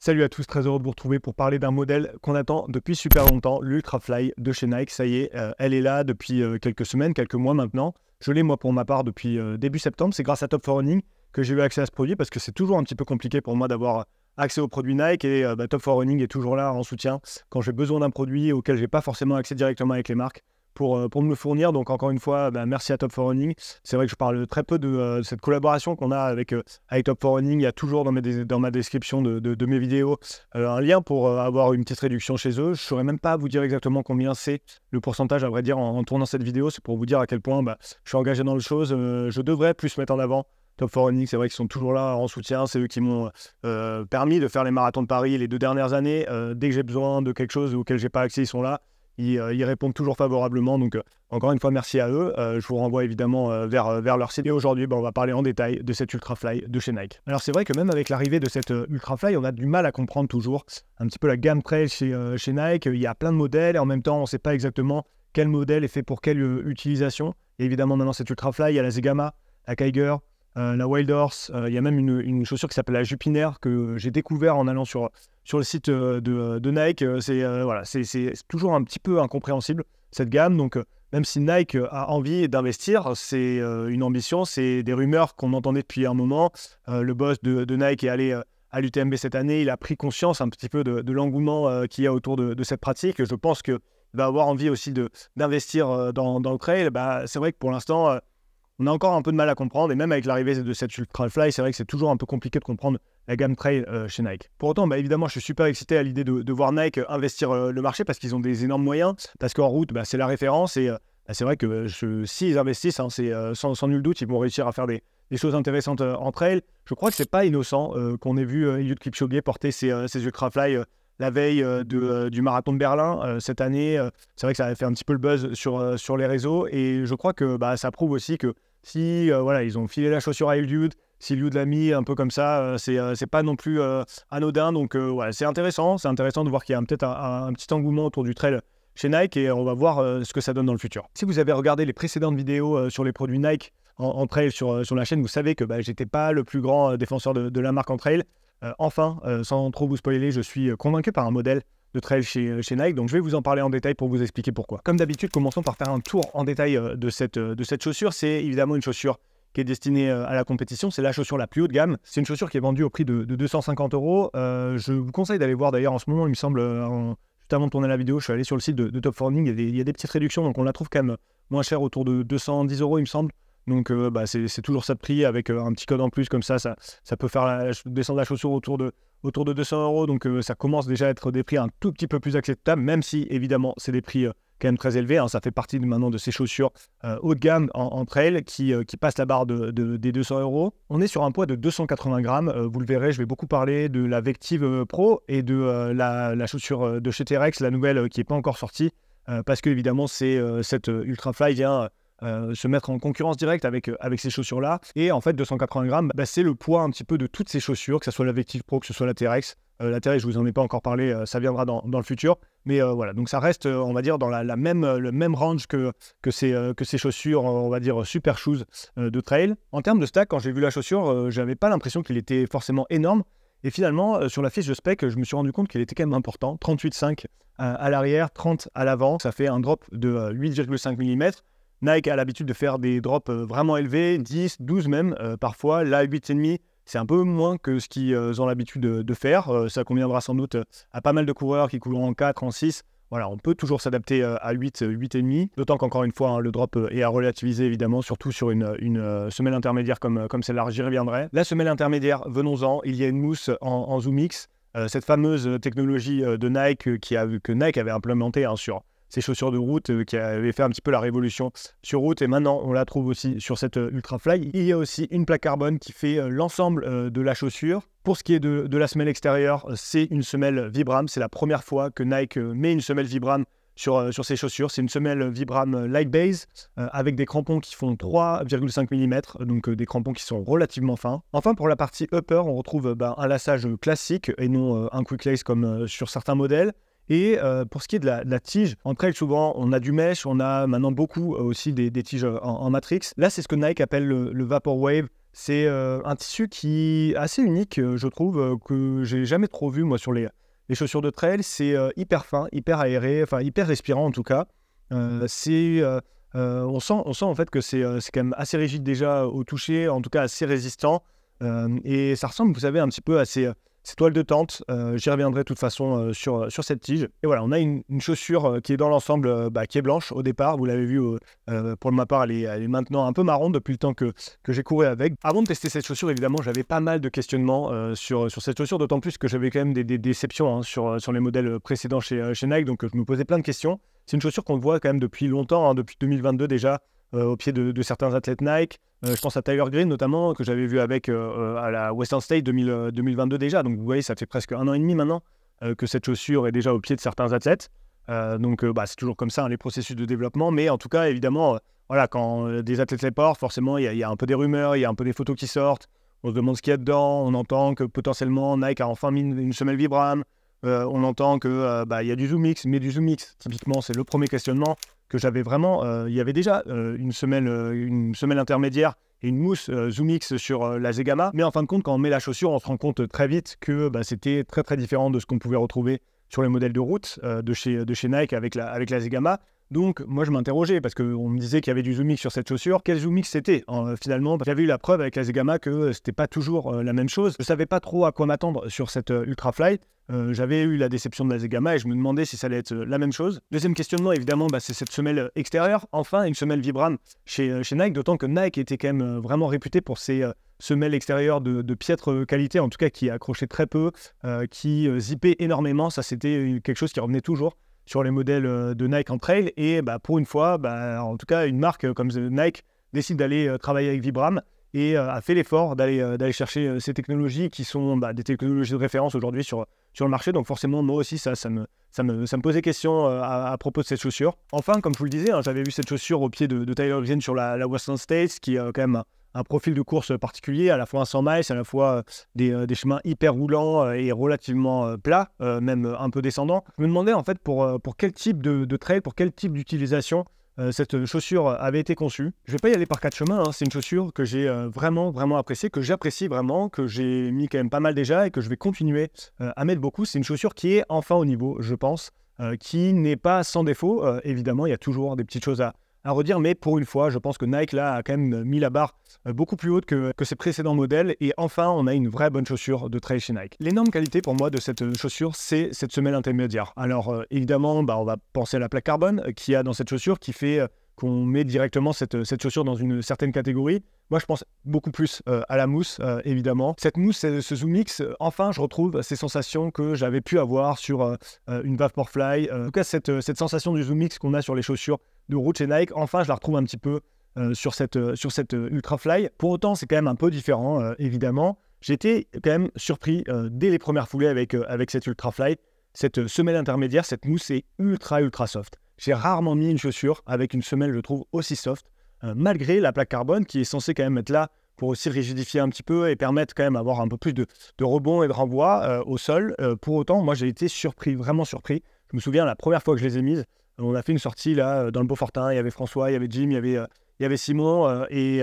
Salut à tous, très heureux de vous retrouver pour parler d'un modèle qu'on attend depuis super longtemps, l'Ultrafly de chez Nike. Ça y est, elle est là depuis quelques semaines, quelques mois maintenant. Je l'ai moi pour ma part depuis début septembre. C'est grâce à Top 4 Running que j'ai eu accès à ce produit parce que c'est toujours un petit peu compliqué pour moi d'avoir accès aux produits Nike et Top 4 Running est toujours là en soutien quand j'ai besoin d'un produit auquel je n'ai pas forcément accès directement avec les marques pour me le fournir. Donc encore une fois, merci à Top 4 Running. C'est vrai que je parle très peu de cette collaboration qu'on a avec Top 4 Running. Il y a toujours dans ma description de mes vidéos un lien pour avoir une petite réduction chez eux. Je ne saurais même pas vous dire exactement combien c'est le pourcentage, à vrai dire, en tournant cette vidéo. C'est pour vous dire à quel point je suis engagé dans le chose. Je devrais plus mettre en avant Top 4 Running. C'est vrai qu'ils sont toujours là en soutien. C'est eux qui m'ont permis de faire les marathons de Paris les 2 dernières années. Dès que j'ai besoin de quelque chose auquel je n'ai pas accès, ils sont là. Ils répondent toujours favorablement, donc encore une fois merci à eux. Je vous renvoie évidemment vers leur site. Et aujourd'hui on va parler en détail de cette Ultrafly de chez Nike. Alors c'est vrai que même avec l'arrivée de cette Ultrafly, on a du mal à comprendre toujours un petit peu la gamme trail chez Nike. Il y a plein de modèles et en même temps on ne sait pas exactement quel modèle est fait pour quelle utilisation. Et évidemment maintenant cette Ultrafly, il y a la Zegama, la Kiger, la Wild Horse, il y a même une chaussure qui s'appelle la Jupiter que j'ai découvert en allant sur le site de Nike. C'est toujours un petit peu incompréhensible cette gamme. Donc même si Nike a envie d'investir, c'est une ambition, c'est des rumeurs qu'on entendait depuis un moment. Le boss de Nike est allé à l'UTMB cette année, il a pris conscience un petit peu de l'engouement qu'il y a autour de cette pratique. Je pense qu'il va avoir envie aussi d'investir dans le trail. C'est vrai que pour l'instant, on a encore un peu de mal à comprendre, et même avec l'arrivée de cette Ultrafly, c'est vrai que c'est toujours un peu compliqué de comprendre la gamme trail chez Nike. Pour autant, évidemment, je suis super excité à l'idée de voir Nike investir le marché parce qu'ils ont des énormes moyens, parce qu'en route, c'est la référence, et c'est vrai que s'ils investissent, c'est sans nul doute, ils vont réussir à faire des choses intéressantes en trail. Je crois que c'est pas innocent qu'on ait vu Eliud Kipchoge porter ces Ultrafly la veille du marathon de Berlin cette année. C'est vrai que ça a fait un petit peu le buzz sur les réseaux, et je crois que ça prouve aussi que si ils ont filé la chaussure à Eliud, si Eliud l'a mis un peu comme ça, c'est pas non plus anodin. Donc c'est intéressant de voir qu'il y a peut-être un petit engouement autour du trail chez Nike, et on va voir ce que ça donne dans le futur. Si vous avez regardé les précédentes vidéos sur les produits Nike en trail sur la chaîne, vous savez que j'étais pas le plus grand défenseur de la marque en trail. Sans trop vous spoiler, je suis convaincu par un modèle de trail chez Nike, donc je vais vous en parler en détail pour vous expliquer pourquoi. Comme d'habitude, commençons par faire un tour en détail de cette chaussure. C'est évidemment une chaussure qui est destinée à la compétition, c'est la chaussure la plus haut de gamme. C'est une chaussure qui est vendue au prix de 250 €. Je vous conseille d'aller voir d'ailleurs en ce moment, il me semble, juste avant de tourner la vidéo, je suis allé sur le site de Top 4 Running, il y a des petites réductions, donc on la trouve quand même moins cher, autour de 210 € il me semble. Donc c'est toujours ça de prix, avec un petit code en plus comme ça peut faire descendre la chaussure autour de 200 €. Donc ça commence déjà à être des prix un tout petit peu plus acceptables, même si évidemment c'est des prix quand même très élevés. Ça fait partie maintenant de ces chaussures haut de gamme en trail qui passent la barre des 200 €. On est sur un poids de 280 grammes. Vous le verrez, je vais beaucoup parler de la Vective Pro et de la chaussure de chez T-Rex, la nouvelle qui n'est pas encore sortie, parce que évidemment cette Ultrafly vient se mettre en concurrence directe avec ces chaussures-là. Et en fait, 280 grammes, c'est le poids un petit peu de toutes ces chaussures, que ce soit la Vective Pro, que ce soit la T-Rex. La T-Rex, je vous en ai pas encore parlé, ça viendra dans le futur. Mais voilà, donc ça reste, on va dire, dans le même range que ces chaussures, on va dire, super shoes de trail. En termes de stack, quand j'ai vu la chaussure, j'avais pas l'impression qu'il était forcément énorme. Et finalement, sur la fiche de spec, je me suis rendu compte qu'il était quand même important. 38,5 à l'arrière, 30 à l'avant. Ça fait un drop de 8,5 mm. Nike a l'habitude de faire des drops vraiment élevés, 10, 12 même, parfois. Là, 8,5, c'est un peu moins que ce qu'ils ont l'habitude de faire. Ça conviendra sans doute à pas mal de coureurs qui courent en 4, en 6. Voilà, on peut toujours s'adapter à 8, 8,5. D'autant qu'encore une fois, le drop est à relativiser, évidemment, surtout sur une semelle intermédiaire comme celle-là, j'y reviendrai. La semelle intermédiaire, venons-en, il y a une mousse en Zoom X, cette fameuse technologie de Nike que Nike avait implémentée sur ces chaussures de route qui avaient fait un petit peu la révolution sur route, et maintenant on la trouve aussi sur cette Ultrafly. Il y a aussi une plaque carbone qui fait l'ensemble de la chaussure. Pour ce qui est de la semelle extérieure, c'est une semelle Vibram. C'est la première fois que Nike met une semelle Vibram sur ses chaussures. C'est une semelle Vibram Light Base avec des crampons qui font 3,5 mm, donc des crampons qui sont relativement fins. Enfin, pour la partie upper, on retrouve un laçage classique et non un quick lace comme sur certains modèles. Et pour ce qui est de la tige, en trail, souvent, on a du mesh, on a maintenant beaucoup aussi des tiges en matrix. Là, c'est ce que Nike appelle le Vaporwave. C'est un tissu qui est assez unique, je trouve, que j'ai jamais trop vu moi sur les chaussures de trail. C'est hyper fin, hyper aéré, enfin hyper respirant en tout cas. On sent en fait que c'est quand même assez rigide déjà au toucher, en tout cas assez résistant. Et ça ressemble, vous savez, un petit peu à ces toiles de tente. J'y reviendrai de toute façon sur cette tige. Et voilà, on a une chaussure qui est dans l'ensemble, qui est blanche au départ. Vous l'avez vu, pour ma part, elle est maintenant un peu marron depuis le temps que j'ai couru avec. Avant de tester cette chaussure, évidemment, j'avais pas mal de questionnements sur cette chaussure, d'autant plus que j'avais quand même des déceptions, hein, sur les modèles précédents chez Nike. Donc je me posais plein de questions. C'est une chaussure qu'on voit quand même depuis longtemps, hein, depuis 2022 déjà, au pied de certains athlètes Nike. Je pense à Tyler Green notamment, que j'avais vu avec à la Western State 2022 déjà. Donc vous voyez, ça fait presque 1 an et demi maintenant que cette chaussure est déjà au pied de certains athlètes. C'est toujours comme ça, hein, les processus de développement. Mais en tout cas, évidemment, voilà, quand des athlètes les portent, forcément, il y a un peu des rumeurs, il y a un peu des photos qui sortent. On se demande ce qu'il y a dedans. On entend que potentiellement Nike a enfin mis une semelle Vibram. On entend que il y a du ZoomX, mais du ZoomX, typiquement, c'est le premier questionnement que j'avais vraiment. Il y avait déjà une semelle intermédiaire et une mousse ZoomX sur la Zegama. Mais en fin de compte, quand on met la chaussure, on se rend compte très vite que c'était très très différent de ce qu'on pouvait retrouver sur les modèles de route de chez Nike avec la Zegama. Donc moi je m'interrogeais parce qu'on me disait qu'il y avait du ZoomX sur cette chaussure. Quel ZoomX c'était finalement? J'avais eu la preuve avec la Zegama que c'était pas toujours la même chose. Je savais pas trop à quoi m'attendre sur cette Ultrafly. J'avais eu la déception de la Zegama et je me demandais si ça allait être la même chose. Deuxième questionnement, évidemment, c'est cette semelle extérieure. Enfin, une semelle Vibram chez Nike, d'autant que Nike était quand même vraiment réputé pour ses semelles extérieures de piètre qualité, en tout cas qui accrochaient très peu, qui zippaient énormément. Ça, c'était quelque chose qui revenait toujours sur les modèles de Nike en trail. Et pour une fois, en tout cas, une marque comme Nike décide d'aller travailler avec Vibram et a fait l'effort d'aller chercher ces technologies qui sont des technologies de référence aujourd'hui sur le marché. Donc forcément, moi aussi, ça me posait question à propos de cette chaussure. Enfin, comme je vous le disais, hein, j'avais vu cette chaussure au pied de Tyler Green sur la Western States, qui a quand même un profil de course particulier, à la fois un 100 miles, à la fois des chemins hyper roulants et relativement plats, même un peu descendants. Je me demandais en fait pour quel type de trail, pour quel type d'utilisation cette chaussure avait été conçue. Je ne vais pas y aller par 4 chemins, hein. C'est une chaussure que j'ai vraiment, vraiment appréciée, que j'apprécie vraiment, que j'ai mis quand même pas mal déjà et que je vais continuer à mettre beaucoup. C'est une chaussure qui est enfin au niveau, je pense, qui n'est pas sans défaut. Évidemment, il y a toujours des petites choses à redire, mais pour une fois, je pense que Nike là a quand même mis la barre beaucoup plus haute que ses précédents modèles et enfin, on a une vraie bonne chaussure de trail chez Nike. L'énorme qualité pour moi de cette chaussure, c'est cette semelle intermédiaire. Alors évidemment, on va penser à la plaque carbone qu'il y a dans cette chaussure qui fait qu'on met directement cette chaussure dans une certaine catégorie. Moi, je pense beaucoup plus à la mousse, évidemment. Cette mousse, ce ZoomX, enfin, je retrouve ces sensations que j'avais pu avoir sur une Vaporfly. En tout cas, cette sensation du ZoomX qu'on a sur les chaussures de route chez Nike, enfin, je la retrouve un petit peu sur cette Ultrafly. Pour autant, c'est quand même un peu différent, évidemment. J'étais quand même surpris dès les premières foulées avec cette Ultrafly. Cette semelle intermédiaire, cette mousse est ultra soft. J'ai rarement mis une chaussure avec une semelle, je trouve, aussi soft, malgré la plaque carbone qui est censée quand même être là pour aussi rigidifier un petit peu et permettre quand même d'avoir un peu plus de rebond et de renvoi au sol. Pour autant, moi j'ai été surpris, vraiment surpris. Je me souviens la première fois que je les ai mises, on a fait une sortie là dans le Beaufortin, il y avait François, il y avait Jim, il y avait Simon et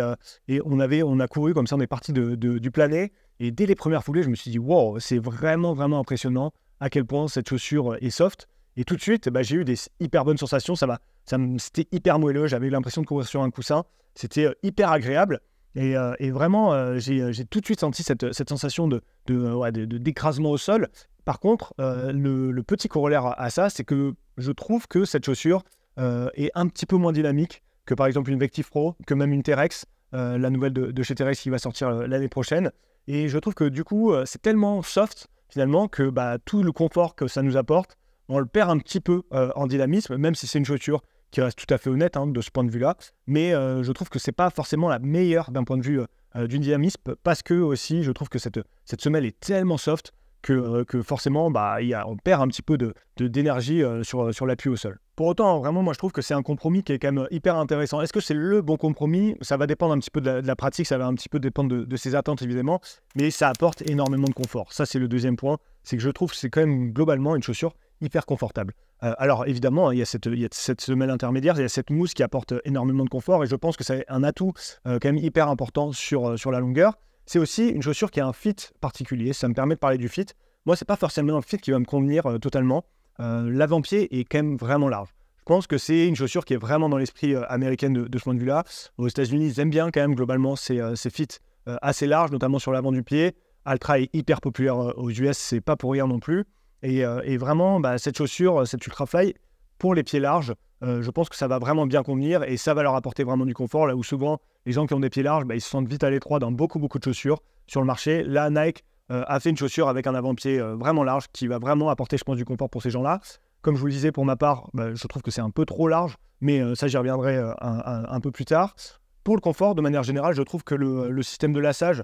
on a couru comme ça, on est parti du plané et dès les premières foulées, je me suis dit wow, c'est vraiment impressionnant à quel point cette chaussure est soft. Et tout de suite, j'ai eu des hyper bonnes sensations. C'était hyper moelleux. J'avais eu l'impression de courir sur un coussin. C'était hyper agréable. Et vraiment, j'ai tout de suite senti cette sensation d'écrasement au sol. Par contre, le petit corollaire à ça, c'est que je trouve que cette chaussure est un petit peu moins dynamique que par exemple une Vective Pro, que même une T-Rex, la nouvelle de chez T-Rex qui va sortir l'année prochaine. Et je trouve que du coup, c'est tellement soft finalement que tout le confort que ça nous apporte, on le perd un petit peu en dynamisme, même si c'est une chaussure qui reste tout à fait honnête de ce point de vue-là. Mais je trouve que c'est pas forcément la meilleure d'un point de vue du dynamisme, parce que aussi, je trouve que cette semelle est tellement soft que forcément, on perd un petit peu d'énergie sur l'appui au sol. Pour autant, vraiment, moi, je trouve que c'est un compromis qui est quand même hyper intéressant. Est-ce que c'est le bon compromis? Ça va dépendre un petit peu de la pratique, ça va un petit peu dépendre de ses attentes, évidemment, mais ça apporte énormément de confort. Ça, c'est le deuxième point, c'est que je trouve que c'est quand même globalement une chaussure hyper confortable. Alors évidemment, il y a cette semelle intermédiaire, il y a cette mousse qui apporte énormément de confort et je pense que c'est un atout quand même hyper important sur la longueur. C'est aussi une chaussure qui a un fit particulier, ça me permet de parler du fit. Moi, c'est pas forcément un fit qui va me convenir totalement. L'avant-pied est quand même vraiment large. Je pense que c'est une chaussure qui est vraiment dans l'esprit américain de ce point de vue-là. Aux États-Unis, ils aiment bien quand même globalement ces fits assez larges, notamment sur l'avant du pied. Altra est hyper populaire aux US, c'est pas pour rien non plus. Et vraiment, cette chaussure, cette Ultrafly, pour les pieds larges, je pense que ça va vraiment bien convenir et ça va leur apporter vraiment du confort. Là où souvent, les gens qui ont des pieds larges, ils se sentent vite à l'étroit dans beaucoup de chaussures sur le marché. Là, Nike a fait une chaussure avec un avant-pied vraiment large qui va vraiment apporter, je pense, du confort pour ces gens-là. Comme je vous le disais, pour ma part, je trouve que c'est un peu trop large, mais ça, j'y reviendrai un peu plus tard. Pour le confort, de manière générale, je trouve que le système de lassage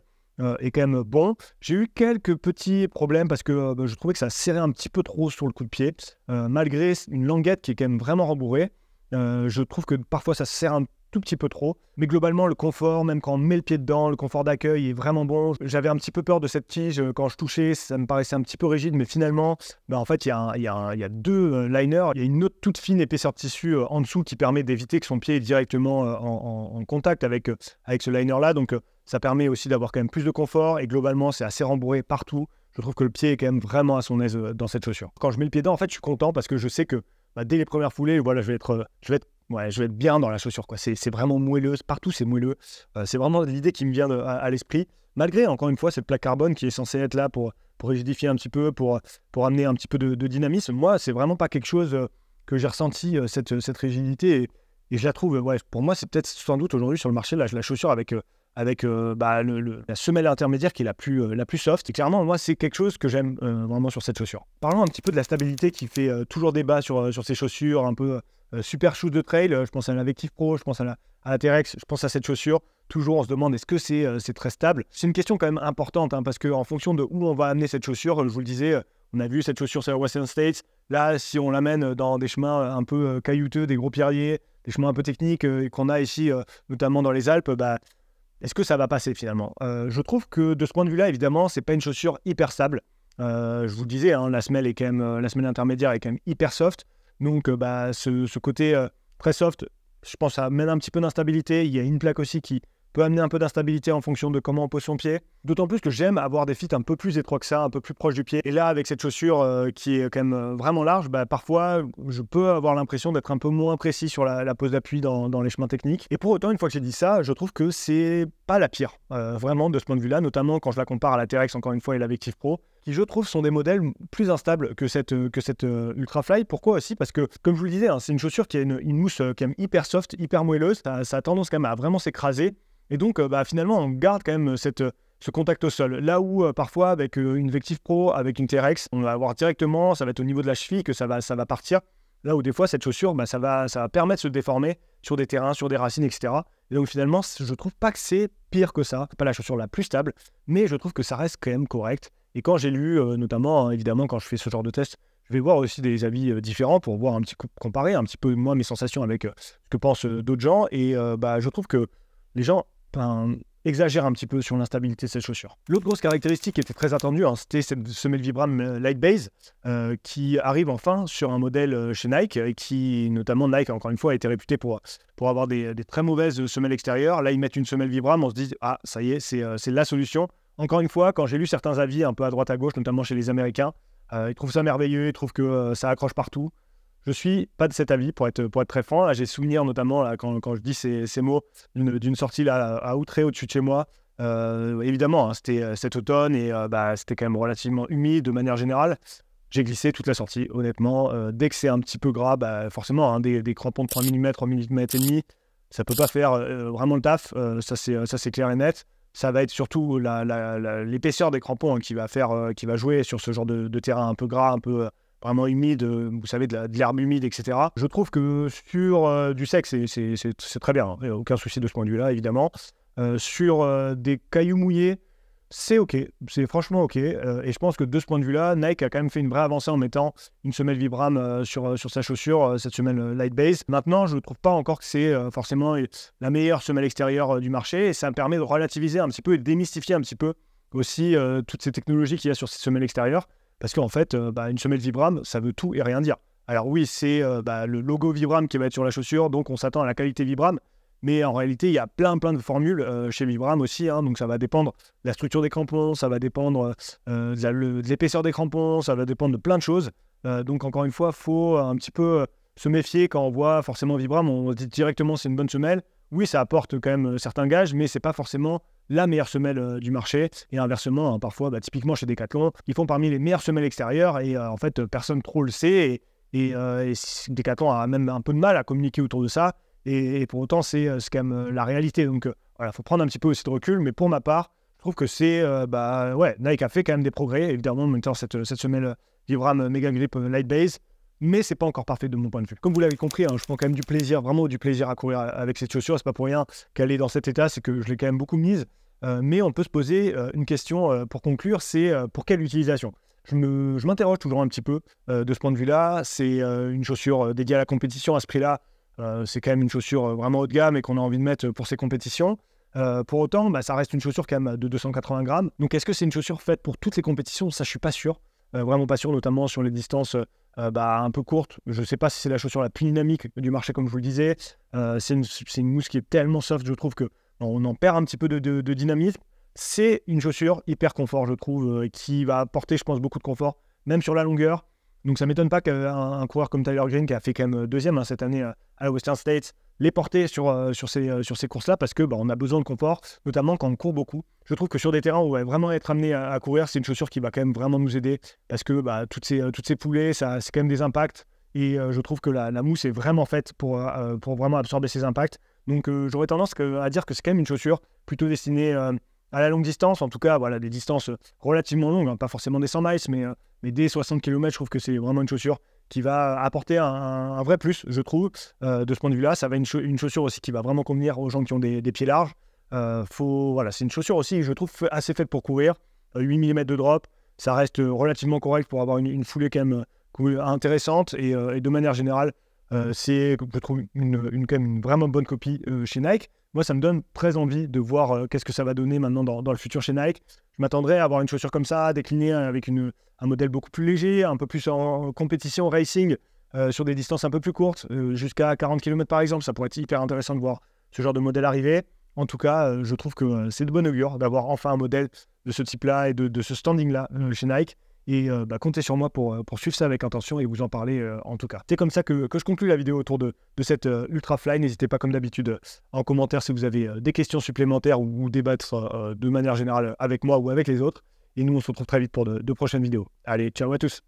est quand même bon. J'ai eu quelques petits problèmes parce que je trouvais que ça serrait un petit peu trop sur le coup de pied. Malgré une languette qui est quand même vraiment rembourrée, je trouve que parfois ça se serre un tout petit peu trop. Mais globalement, le confort, même quand on met le pied dedans, le confort d'accueil est vraiment bon. J'avais un petit peu peur de cette tige quand je touchais, ça me paraissait un petit peu rigide, mais finalement, en fait, il y a deux liners. Il y a une autre toute fine épaisseur de tissu en dessous qui permet d'éviter que son pied est directement en contact avec ce liner-là. Donc, ça permet aussi d'avoir quand même plus de confort et globalement, c'est assez rembourré partout. Je trouve que le pied est quand même vraiment à son aise dans cette chaussure. Quand je mets le pied dedans, en fait, je suis content parce que je sais que dès les premières foulées, voilà, je vais être bien dans la chaussure, quoi. C'est vraiment moelleuse, partout c'est moelleux. C'est vraiment l'idée qui me vient à l'esprit. Malgré, encore une fois, cette plaque carbone qui est censée être là pour rigidifier un petit peu, pour amener un petit peu de dynamisme. Moi, c'est vraiment pas quelque chose que j'ai ressenti, cette rigidité. Et je la trouve, pour moi, c'est peut-être sans doute aujourd'hui sur le marché, la chaussure avec la semelle intermédiaire qui est la plus soft. Et clairement, moi, c'est quelque chose que j'aime vraiment sur cette chaussure. Parlons un petit peu de la stabilité qui fait toujours débat sur ces chaussures, un peu super shoes de trail. Je pense à l'Invective Pro, je pense à la T-Rex, je pense à cette chaussure. Toujours, on se demande, est-ce que c'est très stable? C'est une question quand même importante, parce qu'en fonction de où on va amener cette chaussure, je vous le disais, on a vu cette chaussure sur les Western States. Là, si on l'amène dans des chemins un peu caillouteux, des gros pierriers, des chemins un peu techniques qu'on a ici, notamment dans les Alpes, est-ce que ça va passer finalement? Je trouve que de ce point de vue-là, évidemment, c'est pas une chaussure hyper stable. Je vous le disais, la semelle est quand même, la semelle intermédiaire est quand même hyper soft. Donc, ce côté très soft, je pense, ça amène un petit peu d'instabilité. Il y a une plaque aussi qui peut amener un peu d'instabilité en fonction de comment on pose son pied. D'autant plus que j'aime avoir des fits un peu plus étroits que ça, un peu plus proches du pied. Et là, avec cette chaussure qui est quand même vraiment large, parfois, je peux avoir l'impression d'être un peu moins précis sur la pose d'appui dans les chemins techniques. Et pour autant, une fois que j'ai dit ça, je trouve que c'est pas la pire, vraiment, de ce point de vue-là, notamment quand je la compare à la T-Rex, encore une fois, et l'Invective Pro, qui, je trouve, sont des modèles plus instables que cette Ultrafly. Pourquoi aussi? Parce que, comme je vous le disais, c'est une chaussure qui a une mousse quand même hyper soft, hyper moelleuse. Ça a tendance quand même à vraiment s'écraser. Et donc, finalement, on garde quand même ce contact au sol. Là où, parfois, avec une Invective Pro, avec une T-Rex, on va avoir directement, ça va être au niveau de la cheville que ça va partir. Là où, des fois, cette chaussure, ça va permettre de se déformer sur des terrains, sur des racines, etc. Et donc, finalement, je trouve pas que c'est pire que ça. C'est pas la chaussure la plus stable, mais je trouve que ça reste quand même correct. Et quand j'ai lu, notamment, évidemment, quand je fais ce genre de test, je vais voir aussi des avis différents pour voir comparer un petit peu, moi, mes sensations avec ce que pensent d'autres gens. Et je trouve que les gens exagère un petit peu sur l'instabilité de cette chaussure. L'autre grosse caractéristique qui était très attendue, c'était cette semelle Vibram Light Base qui arrive enfin sur un modèle chez Nike et qui, notamment Nike, encore une fois, a été réputé pour avoir des très mauvaises semelles extérieures. Là, ils mettent une semelle Vibram, on se dit « Ah, ça y est, c'est la solution ». Encore une fois, quand j'ai lu certains avis un peu à droite à gauche, notamment chez les Américains, ils trouvent ça merveilleux, ils trouvent que ça accroche partout. Je suis pas de cet avis, pour être très franc. Là, j'ai souvenir notamment là, quand je dis ces mots d'une sortie là, à Outré, au-dessus de chez moi. Évidemment, c'était cet automne et c'était quand même relativement humide de manière générale. J'ai glissé toute la sortie, honnêtement. Dès que c'est un petit peu gras, forcément, des crampons de 3 mm, 3 mm et demi, ça peut pas faire vraiment le taf. Ça, c'est clair et net. Ça va être surtout l'épaisseur des crampons qui va jouer sur ce genre de terrain un peu gras, un peu vraiment humide, vous savez, de l'herbe humide, etc. Je trouve que sur du sec, c'est très bien. Il n'y a aucun souci de ce point de vue-là, évidemment. Sur des cailloux mouillés, c'est OK. C'est franchement OK. Et je pense que de ce point de vue-là, Nike a quand même fait une vraie avancée en mettant une semelle Vibram sur sa chaussure, cette semelle Light Base. Maintenant, je ne trouve pas encore que c'est forcément la meilleure semelle extérieure du marché. Et ça me permet de relativiser un petit peu et de démystifier un petit peu aussi toutes ces technologies qu'il y a sur ces semelles extérieures. parce qu'en fait, une semelle Vibram, ça veut tout et rien dire. Alors oui, c'est le logo Vibram qui va être sur la chaussure, donc on s'attend à la qualité Vibram, mais en réalité, il y a plein de formules chez Vibram aussi, hein, donc ça va dépendre de la structure des crampons, ça va dépendre de l'épaisseur des crampons, ça va dépendre de plein de choses. Donc encore une fois, il faut un petit peu se méfier quand on voit forcément Vibram, on dit directement c'est une bonne semelle. Oui, ça apporte quand même certains gages, mais c'est pas forcément la meilleure semelle du marché. Et inversement, hein, parfois, typiquement chez Decathlon, ils font parmi les meilleures semelles extérieures et en fait, personne trop le sait. Et Decathlon a même un peu de mal à communiquer autour de ça. Et pour autant, c'est quand même la réalité. Donc voilà, il faut prendre un petit peu aussi de recul. Mais pour ma part, je trouve que c'est... Nike a fait quand même des progrès, évidemment, en mettant cette semelle Vibram Mega Grip Light Base. Mais c'est pas encore parfait de mon point de vue. Comme vous l'avez compris, hein, je prends quand même du plaisir, vraiment du plaisir à courir avec cette chaussure. C'est pas pour rien qu'elle est dans cet état, c'est que je l'ai quand même beaucoup mise. Mais on peut se poser une question pour conclure, c'est pour quelle utilisation? Je m'interroge toujours un petit peu de ce point de vue-là. C'est une chaussure dédiée à la compétition à ce prix-là. C'est quand même une chaussure vraiment haut de gamme et qu'on a envie de mettre pour ces compétitions. Pour autant, ça reste une chaussure quand même de 280 grammes. Donc est-ce que c'est une chaussure faite pour toutes les compétitions? Ça, je suis pas sûr. Vraiment pas sûr, notamment sur les distances un peu courtes. Je ne sais pas si c'est la chaussure la plus dynamique du marché, comme je vous le disais. C'est une mousse qui est tellement soft, je trouve qu'on en perd un petit peu de dynamisme. C'est une chaussure hyper confort, je trouve, qui va apporter, je pense, beaucoup de confort, même sur la longueur. Donc ça ne m'étonne pas qu'un coureur comme Tyler Green, qui a fait quand même deuxième cette année à la Western States, l'ait porté sur ces courses-là, parce que on a besoin de confort, notamment quand on court beaucoup. Je trouve que sur des terrains où on va vraiment être amené à courir, c'est une chaussure qui va quand même vraiment nous aider, parce que toutes ces foulées, c'est quand même des impacts, et je trouve que la mousse est vraiment faite pour vraiment absorber ces impacts. Donc j'aurais tendance à dire que c'est quand même une chaussure plutôt destinée à la longue distance, en tout cas, voilà, des distances relativement longues, hein, pas forcément des 100 miles, mais des 60 km, je trouve que c'est vraiment une chaussure qui va apporter un vrai plus, je trouve, de ce point de vue-là. Ça va être une chaussure aussi qui va vraiment convenir aux gens qui ont des pieds larges. C'est une chaussure aussi, je trouve, assez faite pour courir. 8 mm de drop, ça reste relativement correct pour avoir une foulée quand même intéressante. Et de manière générale, c'est, je trouve, quand même une vraiment bonne copie chez Nike. Moi, ça me donne très envie de voir qu'est-ce que ça va donner maintenant dans le futur chez Nike. Je m'attendrais à avoir une chaussure comme ça, déclinée avec un modèle beaucoup plus léger, un peu plus en compétition, racing, sur des distances un peu plus courtes, jusqu'à 40 km par exemple. Ça pourrait être hyper intéressant de voir ce genre de modèle arriver. En tout cas, je trouve que c'est de bon augure d'avoir enfin un modèle de ce type-là et de ce standing-là chez Nike. Et comptez sur moi pour suivre ça avec attention et vous en parler en tout cas. C'est comme ça que je conclue la vidéo autour de cette Ultra Fly. N'hésitez pas comme d'habitude en commentaire si vous avez des questions supplémentaires ou débattre de manière générale avec moi ou avec les autres. Et nous on se retrouve très vite pour de prochaines vidéos. Allez, ciao à tous!